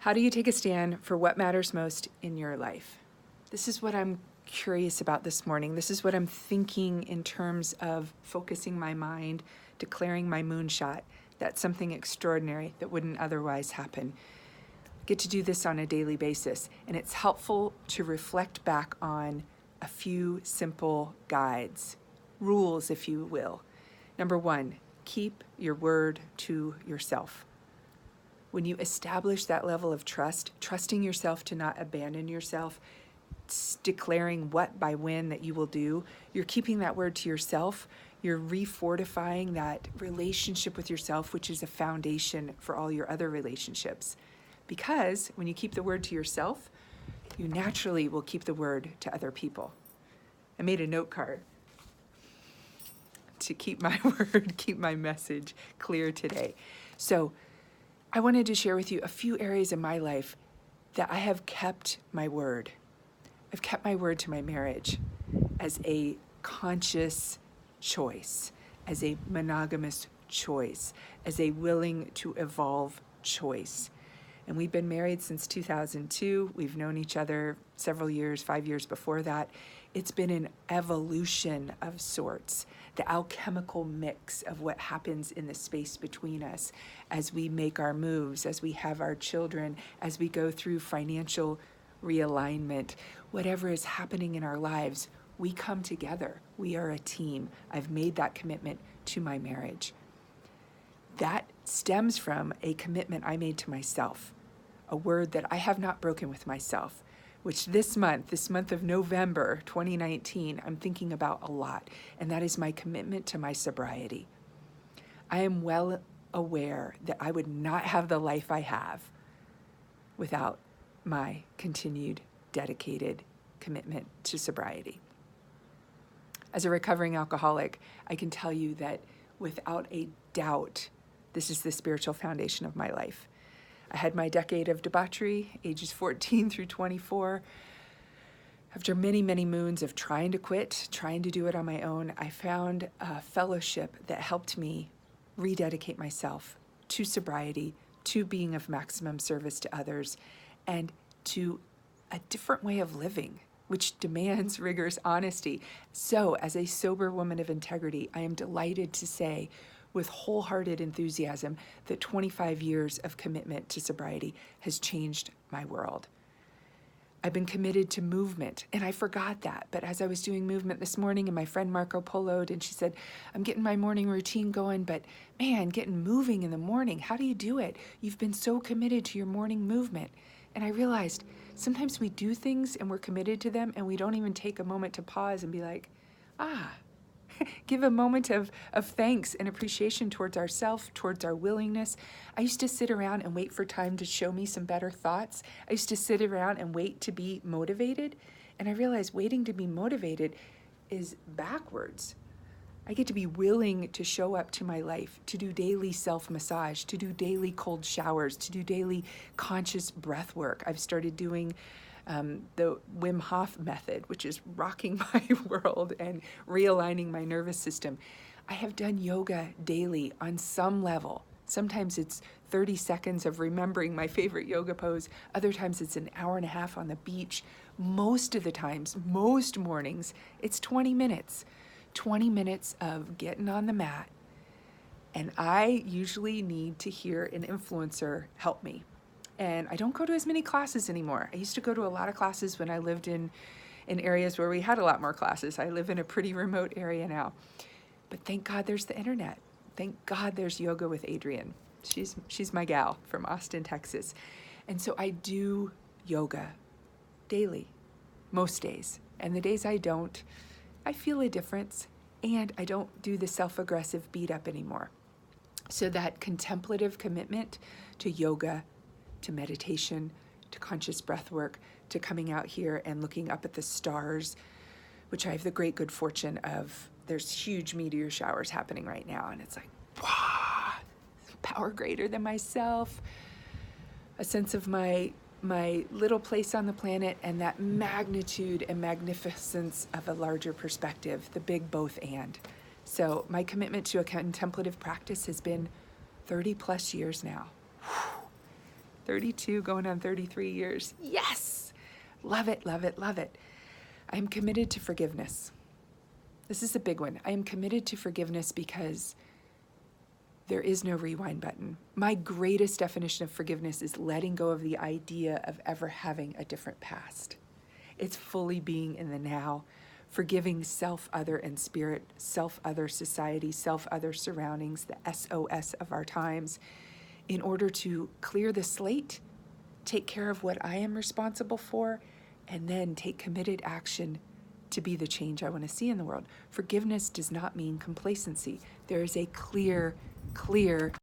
How do you take a stand for what matters most in your life? This is what I'm curious about this morning. This is what I'm thinking in terms of focusing my mind, declaring my moonshot. That's something extraordinary that wouldn't otherwise happen. I get to do this on a daily basis, and it's helpful to reflect back on a few simple guides, rules, if you will. Number one, keep your word to yourself. When you establish that level of trust, trusting yourself to not abandon yourself, declaring what by when that you will do, you're keeping that word to yourself. You're refortifying that relationship with yourself, which is a foundation for all your other relationships. Because when you keep the word to yourself, you naturally will keep the word to other people. I made a note card to keep my word, keep my message clear today. So I wanted to share with you a few areas in my life that I have kept my word. I've kept my word to my marriage as a conscious choice, as a monogamous choice, as a willing to evolve choice. And we've been married since 2002. We've known each other several years, 5 years before that. It's been an evolution of sorts, the alchemical mix of what happens in the space between us as we make our moves, as we have our children, as we go through financial realignment, whatever is happening in our lives, we come together. We are a team. I've made that commitment to my marriage. That stems from a commitment I made to myself, a word that I have not broken with myself, which this month of November 2019, I'm thinking about a lot, and that is my commitment to my sobriety. I am well aware that I would not have the life I have without my continued dedicated commitment to sobriety. As a recovering alcoholic, I can tell you that without a doubt, this is the spiritual foundation of my life. I had my decade of debauchery, ages 14 through 24. After many, many moons of trying to quit, trying to do it on my own, I found a fellowship that helped me rededicate myself to sobriety, to being of maximum service to others, and to a different way of living, which demands rigorous honesty. So, as a sober woman of integrity, I am delighted to say with wholehearted enthusiasm that 25 years of commitment to sobriety has changed my world. I've been committed to movement, and I forgot that. But as I was doing movement this morning, and my friend Marco poloed, and she said, I'm getting my morning routine going, but man, getting moving in the morning, how do you do it? You've been so committed to your morning movement. And I realized sometimes we do things and we're committed to them, and we don't even take a moment to pause and be like, give a moment of thanks and appreciation towards ourselves, towards our willingness. I used to sit around and wait for time to show me some better thoughts. I used to sit around and wait to be motivated. And I realized waiting to be motivated is backwards. I get to be willing to show up to my life, to do daily self-massage, to do daily cold showers, to do daily conscious breath work. I've started doing the Wim Hof method, which is rocking my world and realigning my nervous system. I have done yoga daily on some level. Sometimes it's 30 seconds of remembering my favorite yoga pose. Other times it's an hour and a half on the beach. Most of the times, most mornings, it's 20 minutes. 20 minutes of getting on the mat. And I usually need to hear an influencer help me. And I don't go to as many classes anymore. I used to go to a lot of classes when I lived in areas where we had a lot more classes. I live in a pretty remote area now. But thank God there's the internet. Thank God there's Yoga with Adrienne. She's my gal from Austin, Texas. And so I do yoga daily, most days. And the days I don't, I feel a difference, and I don't do the self-aggressive beat up anymore. So that contemplative commitment to yoga, to meditation, to conscious breath work, to coming out here and looking up at the stars, which I have the great good fortune of. There's huge meteor showers happening right now, and it's like, wow, power greater than myself, a sense of my little place on the planet, and that magnitude and magnificence of a larger perspective, the big both and. So my commitment to a contemplative practice has been 30 plus years now. 32 going on 33 years. Yes! Love it, love it, love it. I'm committed to forgiveness. This is a big one. I am committed to forgiveness because there is no rewind button. My greatest definition of forgiveness is letting go of the idea of ever having a different past. It's fully being in the now, forgiving self, other, and spirit, self, other, society, self, other, surroundings, the SOS of our times, in order to clear the slate, take care of what I am responsible for, and then take committed action to be the change I want to see in the world. Forgiveness does not mean complacency. There is a clear